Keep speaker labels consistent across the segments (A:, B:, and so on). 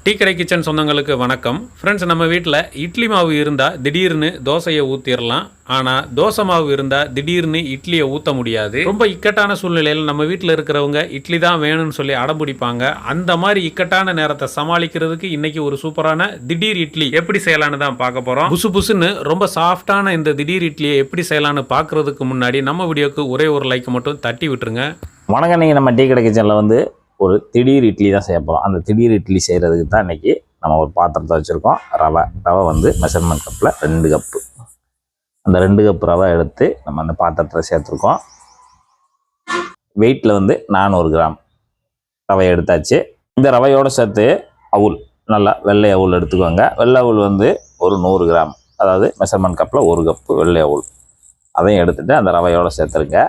A: Tea கடை kitchen சொந்தங்களுக்கு வணக்கம். ஃப்ரெண்ட்ஸ், நம்ம வீட்டில் இட்லி மாவு இருந்தால் திடீர்னு தோசையை ஊற்றிடலாம். ஆனால் தோசை மாவு இருந்தால் திடீர்னு இட்லியை ஊற்ற முடியாது. ரொம்ப இக்கட்டான சூழ்நிலையில் நம்ம வீட்டில் இருக்கிறவங்க இட்லி தான் வேணும்னு சொல்லி அடம்பிடிப்பாங்க. அந்த மாதிரி இக்கட்டான நேரத்தை சமாளிக்கிறதுக்கு இன்னைக்கு ஒரு சூப்பரான திடீர் இட்லி எப்படி செய்யலான்னு தான் பார்க்க போகிறோம். புசு புசுன்னு ரொம்ப சாஃப்டான இந்த திடீர் இட்லியை எப்படி செய்யலான்னு பார்க்கறதுக்கு முன்னாடி நம்ம வீடியோக்கு ஒரே ஒரு லைக் மட்டும் தட்டி விட்டுருங்க.
B: வணக்கம். நீங்கள் நம்ம டீ கடை கிச்சனில் ஒரு திடீர் இட்லி தான் செய்ய போகிறோம். அந்த திடீர் இட்லி செய்கிறதுக்கு தான் இன்றைக்கி நம்ம ஒரு பாத்திரத்தை வச்சுருக்கோம். ரவை மெஷர்மெண்ட் கப்பில் 2 கப்பு. அந்த 2 கப்பு ரவை எடுத்து நம்ம அந்த பாத்திரத்தில் சேர்த்துருக்கோம். வெயிட்டில் 400 கிராம் ரவை எடுத்தாச்சு. இந்த ரவையோடு சேர்த்து அவுல், நல்லா வெள்ளை அவுல் எடுத்துக்கோங்க. வெள்ளை அவுல் ஒரு 100 கிராம், அதாவது மெஷர்மெண்ட் கப்பில் 1 கப்பு வெள்ளை அவுல். அதையும் எடுத்துகிட்டு அந்த ரவையோடு சேர்த்துருங்க.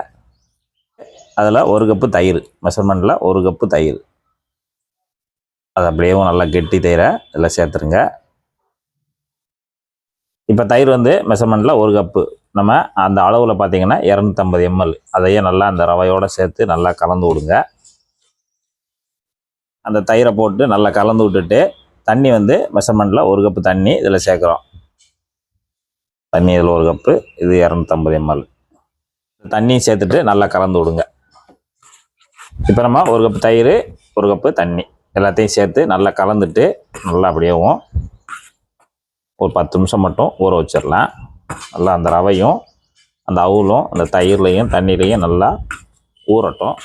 B: அதில் 1 கப்பு தயிர், மெஷர்மெண்ட்டில் 1 கப்பு தயிர். அது அப்படியே நல்லா கெட்டி தயிரை இதில் சேர்த்துருங்க. இப்போ தயிர் மெஷர்மெண்ட்டில் 1 கப்பு. நம்ம அந்த அளவில் பார்த்திங்கன்னா 250 ml. அதையே நல்லா அந்த ரவையோடு சேர்த்து நல்லா கலந்து விடுங்க. அந்த தயிரை போட்டு நல்லா கலந்து விட்டுட்டு தண்ணி மெஷர்மெண்ட்டில் 1 கப்பு தண்ணி இதில் சேர்க்குறோம். தண்ணி இதில் 1 கப்பு, இது 250 ml. தண்ணியும் சேர்த்துட்டு நல்லா கலந்து விடுங்க. இப்போ நம்ம 1 கப்பு தயிர், 1 கப்பு தண்ணி எல்லாத்தையும் சேர்த்து நல்லா கலந்துட்டு நல்லா அப்படியேவும் ஒரு 10 நிமிஷம் மட்டும் ஊற வச்சிடலாம். நல்லா அந்த ரவையும் அந்த அவுலும் அந்த தயிர்லையும் தண்ணிலையும் நல்லா ஊறட்டும்.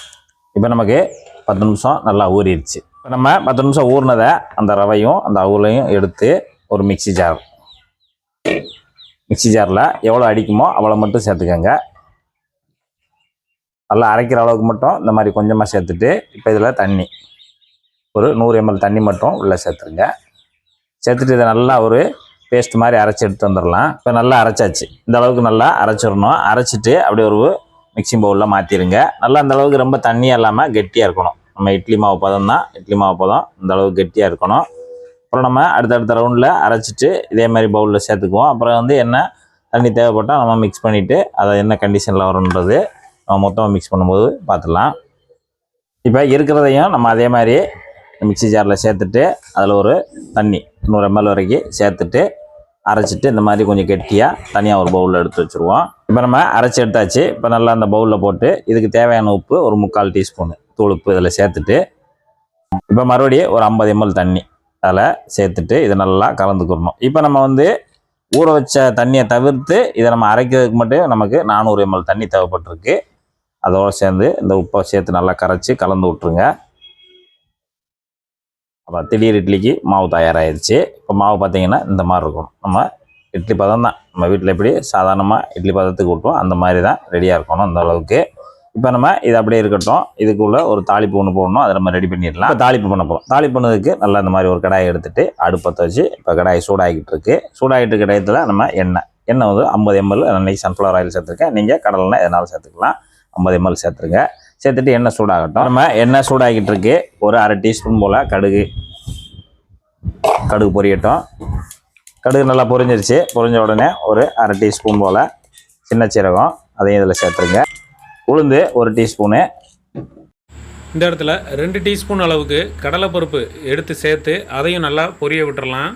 B: இப்போ நமக்கு 10 நிமிஷம் நல்லா ஊறிடுச்சு. இப்போ நம்ம 10 நிமிஷம் ஊறினதை அந்த ரவையும் அந்த அவுலையும் எடுத்து ஒரு மிக்சி ஜாரில் எவ்வளோ அடிக்குமோ அவ்வளோ மட்டும் சேர்த்துக்கோங்க. நல்லா அரைக்கிற அளவுக்கு மட்டும் இந்த மாதிரி கொஞ்சமாக சேர்த்துட்டு இப்போ இதில் தண்ணி ஒரு 100 ml தண்ணி மட்டும் உள்ளே சேர்த்துருங்க. சேர்த்துட்டு இதை நல்லா ஒரு பேஸ்ட் மாதிரி அரைச்சி எடுத்து வந்துடலாம். இப்போ நல்லா அரைச்சாச்சு. இந்த அளவுக்கு நல்லா அரைச்சிடணும். அரைச்சிட்டு அப்படியே ஒரு மிக்சிங் பவுலில் மாற்றிடுங்க. நல்லா அந்த அளவுக்கு ரொம்ப தண்ணியாக இல்லாமல் கெட்டியாக இருக்கணும். நம்ம இட்லி மாவு பதம் தான், இட்லி மாவு பதம் இந்த அளவுக்கு கெட்டியாக இருக்கணும். அப்புறம் நம்ம அடுத்தடுத்த ரவுண்டில் அரைச்சிட்டு இதே மாதிரி பவுலில் சேர்த்துக்குவோம். அப்புறம் என்ன தண்ணி தேவைப்பட்டால் நம்ம மிக்ஸ் பண்ணிவிட்டு அதை என்ன கண்டிஷனில் வரும்ன்றது நம்ம மொத்தமாக மிக்ஸ் பண்ணும்போது பார்த்துடலாம். இப்போ இருக்கிறதையும் நம்ம அதே மாதிரி மிக்சி ஜாரில் சேர்த்துட்டு அதில் ஒரு தண்ணி 100 ml வரைக்கும் சேர்த்துட்டு அரைச்சிட்டு இந்த மாதிரி கொஞ்சம் கெட்டியாக தனியாக ஒரு பவுலில் எடுத்து வச்சுருவோம். இப்போ நம்ம அரைச்சி எடுத்தாச்சு. இப்போ நல்லா அந்த பவுலில் போட்டு இதுக்கு தேவையான உப்பு ஒரு 3/4 டீஸ்பூனு தூள் உப்பு இதில் சேர்த்துட்டு இப்போ மறுபடியும் ஒரு 50 ml தண்ணி அதில் சேர்த்துட்டு இதை நல்லா கலந்துக்கிறணும். இப்போ நம்ம ஊற வச்ச தண்ணியை தவிர்த்து இதை நம்ம அரைக்கிறதுக்கு மட்டும் நமக்கு 400 ml தண்ணி தேவைப்பட்டிருக்கு. அதோடு சேர்ந்து இந்த உப்பை சேர்த்து நல்லா கரைச்சி கலந்து விட்ருங்க. அப்போ திடீர் இட்லிக்கு மாவு தயாராகிடுச்சு. இப்போ மாவு பார்த்திங்கன்னா இந்த மாதிரி இருக்கும். நம்ம இட்லி பதம் தான், நம்ம வீட்டில் எப்படி சாதாரணமாக இட்லி பதத்துக்கு விட்டோம் அந்த மாதிரி தான் ரெடியாக இருக்கணும் அந்த அளவுக்கு. இப்போ நம்ம இது அப்படியே இருக்கட்டும். இதுக்குள்ளே ஒரு தாளிப்பு ஒன்று போடணும், அதை நம்ம ரெடி பண்ணிடலாம். இப்போ தாளிப்பு பண்ண போகிறோம். தாளிப்பு பண்ணதுக்கு நல்லா இந்த மாதிரி ஒரு கடாயை எடுத்துகிட்டு அடுப்பத்தை வச்சு இப்போ கடாயை சூடாகிட்டு இருக்கு. சூடாகிட்டு கிடையத்தில் நம்ம எண்ணெய் 50 ml அன்றைக்கி சன்ஃப்ளவர் ஆயில் சேர்த்துருக்கேன். நீங்கள் கடலெண்ணெய் எதனாலும் சேர்த்துக்கலாம். 50 ml சேர்த்துருங்க. சேர்த்துட்டு எண்ணெய் சூடாகட்டும். நம்ம எண்ணெய் சூடாகிட்டு இருக்கு. ஒரு 1/2 டீஸ்பூன் போல் கடுகு பொரியட்டும். கடுகு நல்லா பொரிஞ்சிருச்சு. பொரிஞ்ச உடனே ஒரு 1/2 டீஸ்பூன் போல் சின்ன சீரகம் அதையும் இதில் சேர்த்துருங்க. உளுந்து 1 டீஸ்பூனு.
A: இந்த இடத்துல 2 டீஸ்பூன் அளவுக்கு கடலைப்பருப்பு எடுத்து சேர்த்து அதையும் நல்லா பொரிய விட்டுறலாம்.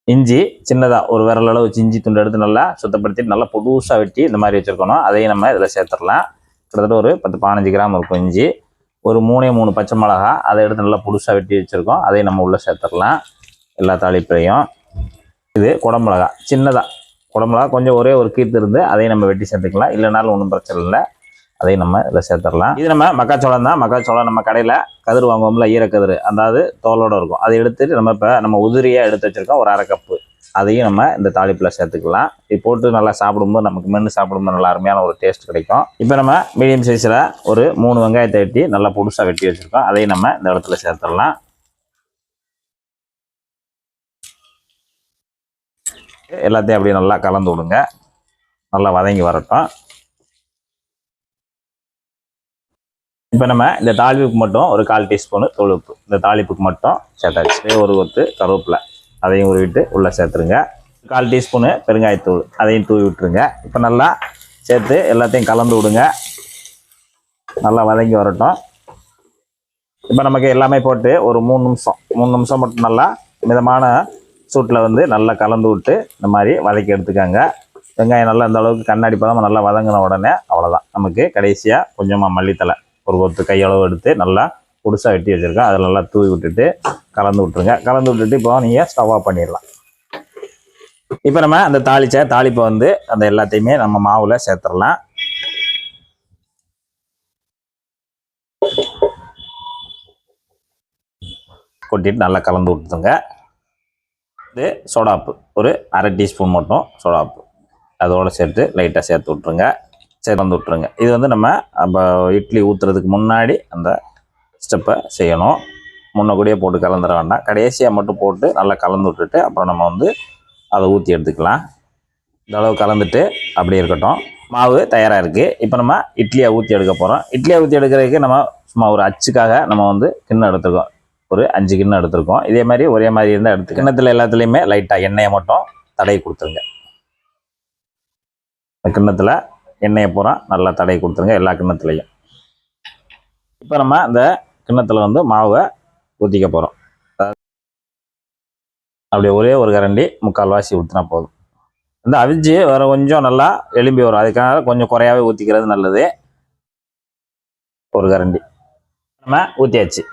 B: இஞ்சி சின்னதாக ஒரு விரல் அளவு இஞ்சி துண்டு எடுத்து நல்லா சுத்தப்படுத்திட்டு நல்லா புதுசாக வெட்டி இந்த மாதிரி வச்சுருக்கணும். அதையும் நம்ம இதில் சேர்த்துடலாம். கிட்டத்தட்ட ஒரு 10-15 கிராம் இருக்கும் இஞ்சி. ஒரு 3 பச்சை மிளகா அதை எடுத்து நல்லா புதுசாக வெட்டி வச்சுருக்கோம். அதையும் நம்ம உள்ளே சேர்த்துடலாம் எல்லா தாளிப்பையும். இது குடமிளகா, சின்னதாக குடமிளகா கொஞ்சம் ஒரே ஒரு கீர்த்து இருந்து அதையும் நம்ம வெட்டி சேர்த்துக்கலாம். இல்லைனாலும் ஒன்றும் பிரச்சனை இல்லை. அதையும் நம்ம இதில் சேர்த்துடலாம். இது நம்ம மக்காச்சோளம் தான். மக்காச்சோளம் நம்ம கடையில் கதிர் வாங்குவோம்ல, ஈரக்கதிர், அதாவது தோலோடு இருக்கும். அதை எடுத்துட்டு நம்ம உதிரியாக எடுத்து வச்சுருக்கோம் ஒரு 1/2 கப்பு. அதையும் நம்ம இந்த தாளிப்பில் சேர்த்துக்கலாம். இது போட்டு நல்லா சாப்பிடும்போது நமக்கு மென்று சாப்பிடும்போது நல்லா அருமையான ஒரு டேஸ்ட் கிடைக்கும். இப்போ நம்ம மீடியம் சைஸில் ஒரு 3 வெங்காயத்தை வெட்டி நல்லா புதுசாக வெட்டி வச்சுருக்கோம். அதையும் நம்ம இந்த இடத்துல சேர்த்துடலாம். எல்லாத்தையும் அப்படியே நல்லா கலந்து விடுங்க. நல்லா வதங்கி வரட்டும். இப்போ நம்ம இந்த தாளிப்புக்கு மட்டும் ஒரு 1/4 டீஸ்பூனு தூள் உப்பு இந்த தாளிப்புக்கு மட்டும் சேர்த்தாச்சு. ஒரு கொத்து கருவேப்பிலை அதையும் உருவிட்டு உள்ளே சேர்த்துருங்க. 1/4 டீஸ்பூனு பெருங்காயத்தூள் அதையும் தூவி விட்டுருங்க. இப்போ நல்லா சேர்த்து எல்லாத்தையும் கலந்து விடுங்க. நல்லா வதங்கி வரட்டும். இப்போ நமக்கு எல்லாமே போட்டு ஒரு 3 நிமிஷம் மட்டும் நல்லா மிதமான சூட்டில் வந்து நல்லா கலந்து விட்டு இந்த மாதிரி வதக்கி எடுத்துக்கோங்க. வெங்காயம் நல்லா இந்த அளவுக்கு கண்ணாடி பதம் நல்லா வதங்கின உடனே அவ்வளோதான். நமக்கு கடைசியாக கொஞ்சமாக மல்லித்தலை ஒரு கொத்து கையளவு எடுத்து நல்லா புதுசாக வெட்டி வச்சுருக்கேன். அதில் நல்லா தூவி விட்டுட்டு கலந்து விட்டுருங்க. கலந்து விட்டுட்டு இப்போ நீங்கள் ஸ்டவ் ஆஃப் பண்ணிடலாம். இப்போ நம்ம அந்த தாளிப்பை வந்து அந்த எல்லாத்தையுமே நம்ம மாவில் சேர்த்துடலாம். கொட்டிட்டு நல்லா கலந்து விட்டுருங்க. இது சோடாப்பு ஒரு அரை டீஸ்பூன் மட்டும் சோடாப்பு அதோடு சேர்த்து லைட்டாக சேர்த்து விட்ருங்க. சேர்ந்து விட்ருங்க. இது வந்து நம்ம இட்லி ஊற்றுறதுக்கு முன்னாடி அந்த ஸ்டெப்பை செய்யணும். முன்னக்கூடியே போட்டு கலந்துட வேண்டாம். கடைசியாக மட்டும் போட்டு நல்லா கலந்து விட்டுட்டு அப்புறம் நம்ம வந்து அதை ஊற்றி எடுத்துக்கலாம். இந்த அளவு கலந்துட்டு அப்படியே இருக்கட்டும். மாவு தயாராக இருக்குது. இப்போ நம்ம இட்லியை ஊற்றி எடுக்க போகிறோம். இட்லியை ஊற்றி எடுக்கிறதுக்கு நம்ம சும்மா ஒரு அச்சுக்காக நம்ம வந்து கிண்ணம் எடுத்துருக்கோம். ஒரு 5 கிண்ணம் எடுத்துருக்கோம். இதே மாதிரி ஒரே மாதிரி இருந்தால் எடுத்து கிண்ணத்தில் எல்லாத்துலேயுமே லைட்டாக எண்ணெயை மட்டும் தடவி கொடுத்துருங்க. இந்த கிண்ணத்தில் எண்ணெயை பூரா நல்லா தடவி கொடுத்துருங்க எல்லா கிண்ணத்துலேயும். இப்போ நம்ம இந்த கிண்ணத்தில் வந்து மாவை ஊற்றிக்க போகிறோம். அப்படியே ஒரே ஒரு கரண்டி 3/4 வாசி ஊற்றினா போதும். இந்த அவிச்சு வேறு கொஞ்சம் நல்லா எலும்பி வரும். அதுக்காக கொஞ்சம் குறையாவே ஊற்றிக்கிறது நல்லது. ஒரு கரண்டி நம்ம ஊற்றியாச்சு.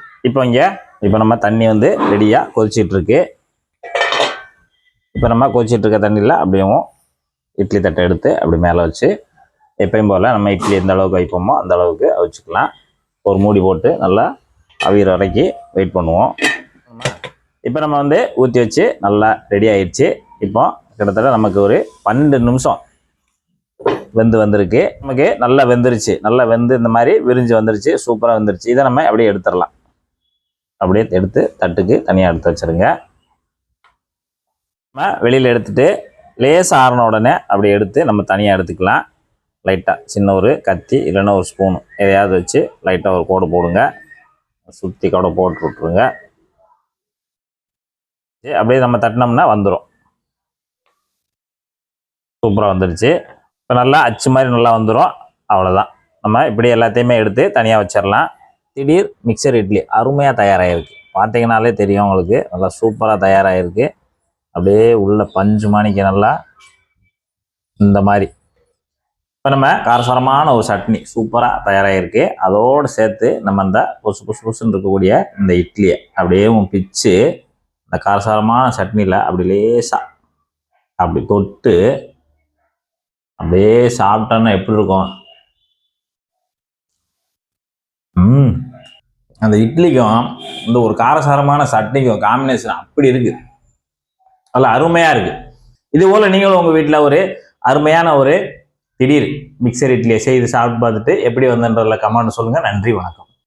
B: இப்போ நம்ம தண்ணி வந்து ரெடியாக கொதிச்சிட்ருக்கு. இப்போ நம்ம கொதிச்சிட்ருக்க தண்ணியில் அப்படியும் இட்லி தட்டை எடுத்து அப்படி மேலே வச்சு எப்பயும் போல் நம்ம இட்லி எந்த அளவுக்கு வைப்போமோ அந்த அளவுக்கு வச்சுக்கலாம். ஒரு மூடி போட்டு நல்லா அவிகிற வரைக்கும் வெயிட் பண்ணுவோம். இப்போ நம்ம வந்து ஊற்றி வச்சு நல்லா ரெடி ஆயிடுச்சு. இப்போ கிட்டத்தட்ட நமக்கு ஒரு 12 நிமிஷம் வந்திருக்கு. நமக்கு நல்லா வெந்துருச்சு. நல்லா வெந்து இந்த மாதிரி விரிஞ்சு வந்துருச்சு. சூப்பராக வந்துருச்சு. இதை நம்ம அப்படியே எடுத்துடலாம். அப்படியே எடுத்து தட்டுக்கு தனியாக எடுத்து வச்சுருங்க. நம்ம வெளியில் எடுத்துட்டு லேசாக ஆறின உடனே அப்படி எடுத்து நம்ம தனியாக எடுத்துக்கலாம். லைட்டாக சின்ன ஒரு கத்தி இல்லைன்னா ஒரு ஸ்பூனு எதையாவது வச்சு லைட்டாக ஒரு கோடு போடுங்க. சுற்றி கோடை போட்டு விட்ருங்க. அப்படியே நம்ம தட்டினோம்னா வந்துடும். சூப்பராக வந்துடுச்சு. இப்போ நல்லா அச்சு மாதிரி நல்லா வந்துடும். அவ்வளோதான். நம்ம இப்படி எல்லாத்தையுமே எடுத்து தனியாக வச்சிடலாம். திடீர் மிக்சர் இட்லி அருமையாக தயாராகிருக்கு. பார்த்தீங்கன்னாலே தெரியும் உங்களுக்கு. நல்லா சூப்பராக தயாராகிருக்கு. அப்படியே உள்ள பஞ்சு மாணிக்க நல்லா இந்த மாதிரி. இப்போ நம்ம காரசாரமான ஒரு சட்னி சூப்பராக தயாராகிருக்கு. அதோடு சேர்த்து நம்ம இந்த புசுன்னு இருக்கக்கூடிய இந்த இட்லியை அப்படியே பிச்சு இந்த காரசாரமான சட்னியில் அப்படி லேசாக அப்படி தொட்டு அப்படியே சாப்பிட்டோன்னா எப்படி இருக்கும்? அந்த இட்லிக்கும் இந்த ஒரு காரசாரமான சட்னிக்கும் காம்பினேஷன் அப்படி இருக்கு. நல்லா அருமையாக இருக்கு. இது போல் நீங்களும் உங்கள் வீட்டில் ஒரு அருமையான ஒரு திடீர் மிக்சர் இட்லியை செய்து சாப்பிட்டு பார்த்துட்டு எப்படி வந்தன்றதில் கமெண்ட் சொல்லுங்கள். நன்றி, வணக்கம்.